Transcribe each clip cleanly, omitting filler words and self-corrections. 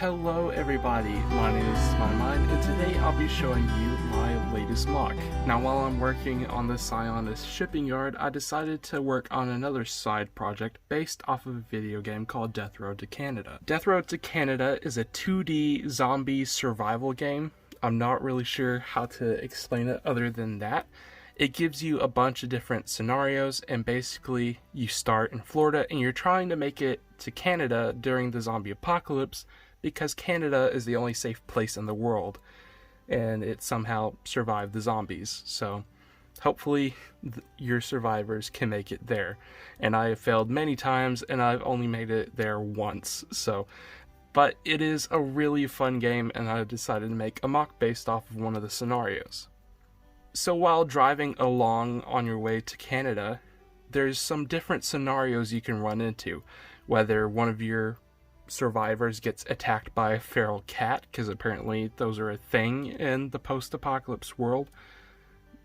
Hello everybody, my name is MyMind, and today I'll be showing you my latest MOC. Now while I'm working on the Sionis shipping yard, I decided to work on another side project based off of a video game called Death Road to Canada. Death Road to Canada is a 2D zombie survival game. I'm not really sure how to explain it other than that. It gives you a bunch of different scenarios, and basically you start in Florida and you're trying to make it to Canada during the zombie apocalypse, because Canada is the only safe place in the world, and it somehow survived the zombies. So hopefully your survivors can make it there. And I have failed many times, and I've only made it there once. But it is a really fun game, and I decided to make a MOC based off of one of the scenarios. So while driving along on your way to Canada, there's some different scenarios you can run into. Whether one of your survivors gets attacked by a feral cat, because apparently those are a thing in the post-apocalypse world.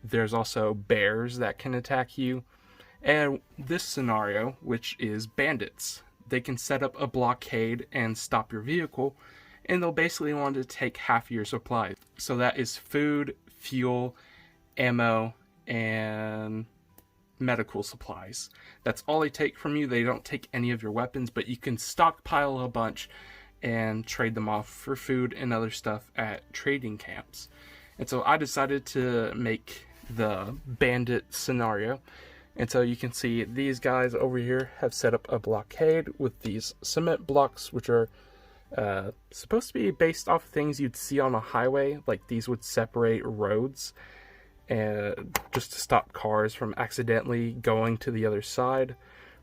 There's also bears that can attack you. And this scenario, which is bandits, they can set up a blockade and stop your vehicle, and they'll basically want to take half your supplies. So that is food, fuel, ammo, and medical supplies. That's all they take from you. They don't take any of your weapons, but you can stockpile a bunch and trade them off for food and other stuff at trading camps. And so I decided to make the bandit scenario. And so you can see these guys over here have set up a blockade with these cement blocks, which are supposed to be based off things you'd see on a highway. Like these would separate roads, and just to stop cars from accidentally going to the other side,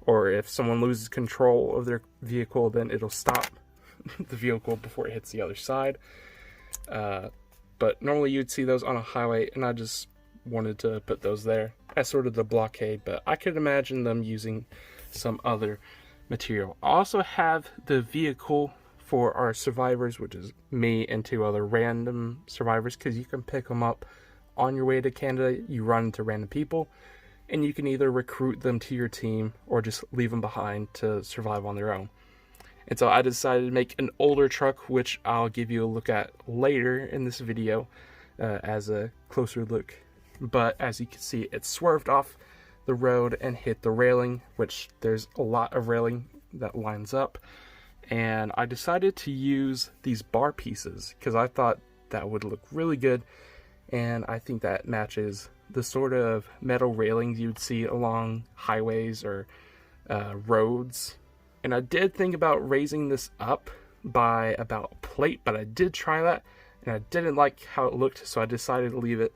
or if someone loses control of their vehicle, then it'll stop the vehicle before it hits the other side. But normally you'd see those on a highway, and I just wanted to put those there as sort of the blockade, but I could imagine them using some other material. I also have the vehicle for our survivors, which is me and two other random survivors, because you can pick them up on your way to Canada. You run into random people, and you can either recruit them to your team or just leave them behind to survive on their own. And so I decided to make an older truck, which I'll give you a look at later in this video as a closer look. But as you can see, it swerved off the road and hit the railing, which there's a lot of railing that lines up. And I decided to use these bar pieces because I thought that would look really good. And I think that matches the sort of metal railings you'd see along highways or roads. And I did think about raising this up by about a plate, but I did try that, and I didn't like how it looked, so I decided to leave it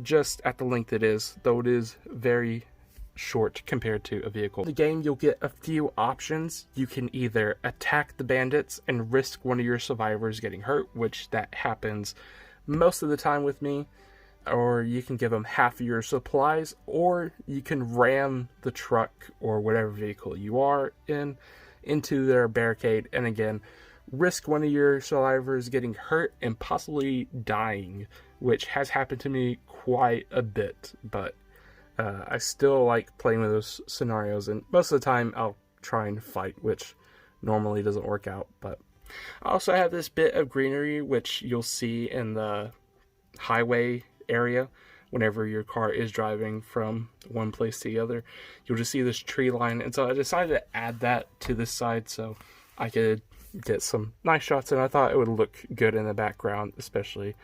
just at the length it is, though it is very short compared to a vehicle. In the game, you'll get a few options. You can either attack the bandits and risk one of your survivors getting hurt, which that happens most of the time with me, or you can give them half of your supplies, or you can ram the truck or whatever vehicle you are in into their barricade, and again risk one of your survivors getting hurt and possibly dying, which has happened to me quite a bit. But I still like playing with those scenarios, and most of the time I'll try and fight, which normally doesn't work out. But I also have this bit of greenery, which you'll see in the highway area. Whenever your car is driving from one place to the other, you'll just see this tree line. And so I decided to add that to this side so I could get some nice shots, and I thought it would look good in the background, especially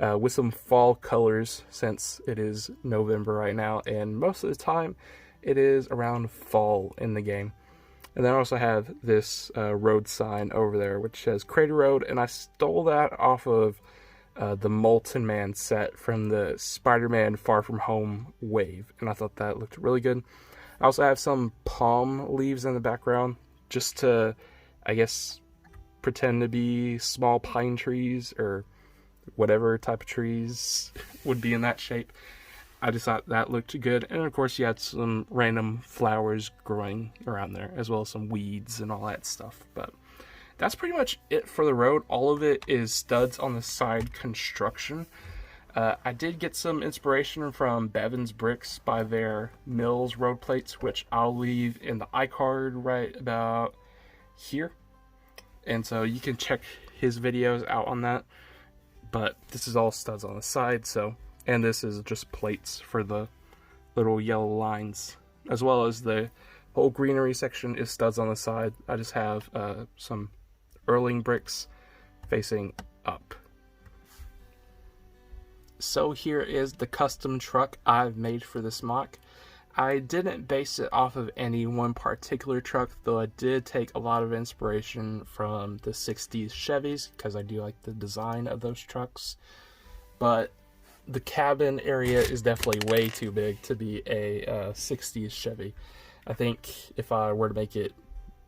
with some fall colors, since it is November right now, and most of the time it is around fall in the game. And then I also have this road sign over there, which says Crater Road, and I stole that off of the Molten Man set from the Spider-Man Far From Home wave, and I thought that looked really good. I also have some palm leaves in the background, just to, I guess, pretend to be small pine trees, or whatever type of trees would be in that shape. I just thought that looked good. And of course you had some random flowers growing around there, as well as some weeds and all that stuff. But that's pretty much it for the road. All of it is studs on the side construction. I did get some inspiration from Bevan's Bricks by their Mills road plates, which I'll leave in the iCard right about here. And so you can check his videos out on that. But this is all studs on the side, so, and this is just plates for the little yellow lines, as well as the whole greenery section is studs on the side. I just have some Erling bricks facing up. So here is the custom truck I've made for this MOC. I didn't base it off of any one particular truck, though I did take a lot of inspiration from the 60s Chevys, because I do like the design of those trucks. But the cabin area is definitely way too big to be a 60s Chevy. I think if I were to make it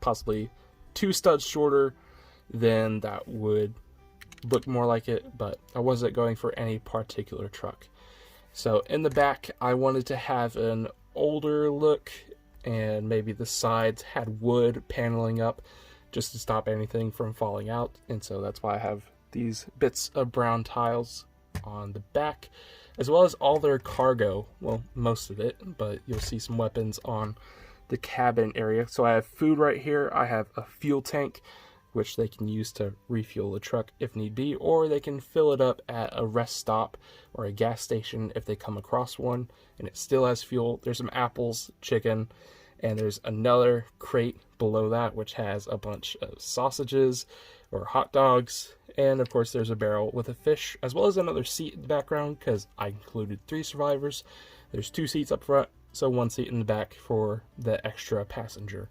possibly 2 studs shorter, then that would look more like it, but I wasn't going for any particular truck. So in the back, I wanted to have an older look, and maybe the sides had wood paneling up just to stop anything from falling out, and so that's why I have these bits of brown tiles on the back, as well as all their cargo, well, most of it, but you'll see some weapons on the cabin area. So I have food right here, I have a fuel tank, which they can use to refuel the truck if need be, or they can fill it up at a rest stop or a gas station if they come across one and it still has fuel. There's some apples, chicken, and there's another crate below that which has a bunch of sausages or hot dogs, and of course there's a barrel with a fish, as well as another seat in the background because I included 3 survivors. There's 2 seats up front, so 1 seat in the back for the extra passenger.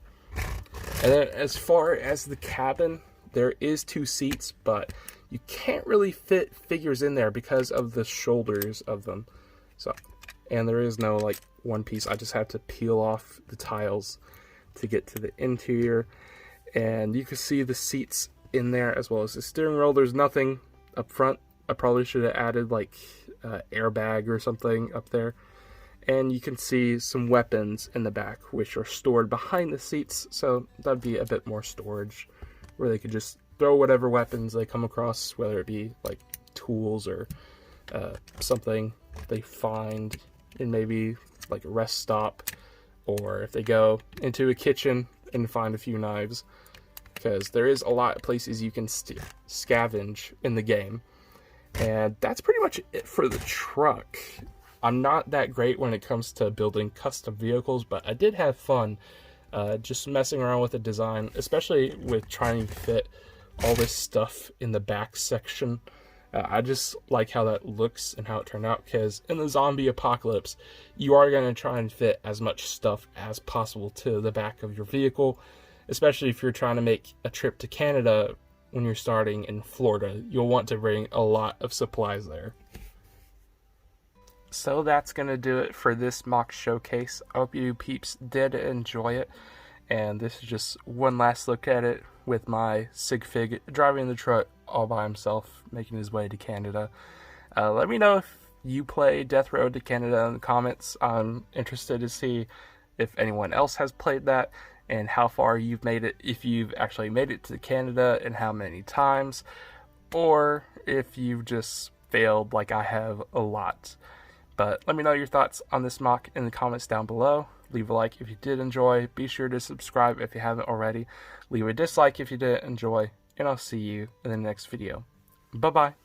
And then as far as the cabin, there is 2 seats, but you can't really fit figures in there because of the shoulders of them. So, and there is no like one piece. I just had to peel off the tiles to get to the interior. And you can see the seats in there as well as the steering wheel. There's nothing up front. I probably should have added like airbag or something up there. And you can see some weapons in the back, which are stored behind the seats, so that'd be a bit more storage, where they could just throw whatever weapons they come across, whether it be like tools or something they find in maybe like a rest stop, or if they go into a kitchen and find a few knives, because there is a lot of places you can scavenge in the game. And that's pretty much it for the truck. I'm not that great when it comes to building custom vehicles, but I did have fun just messing around with the design, especially with trying to fit all this stuff in the back section. I just like how that looks and how it turned out, because in the zombie apocalypse, you are going to try and fit as much stuff as possible to the back of your vehicle, especially if you're trying to make a trip to Canada when you're starting in Florida. You'll want to bring a lot of supplies there. So that's going to do it for this MOC showcase. I hope you peeps did enjoy it. And this is just one last look at it with my sig fig driving the truck all by himself, making his way to Canada. Let me know if you play Death Road to Canada in the comments. I'm interested to see if anyone else has played that and how far you've made it, if you've actually made it to Canada and how many times, or if you've just failed like I have a lot. But let me know your thoughts on this MOC in the comments down below. Leave a like if you did enjoy. Be sure to subscribe if you haven't already. Leave a dislike if you didn't enjoy. And I'll see you in the next video. Bye-bye.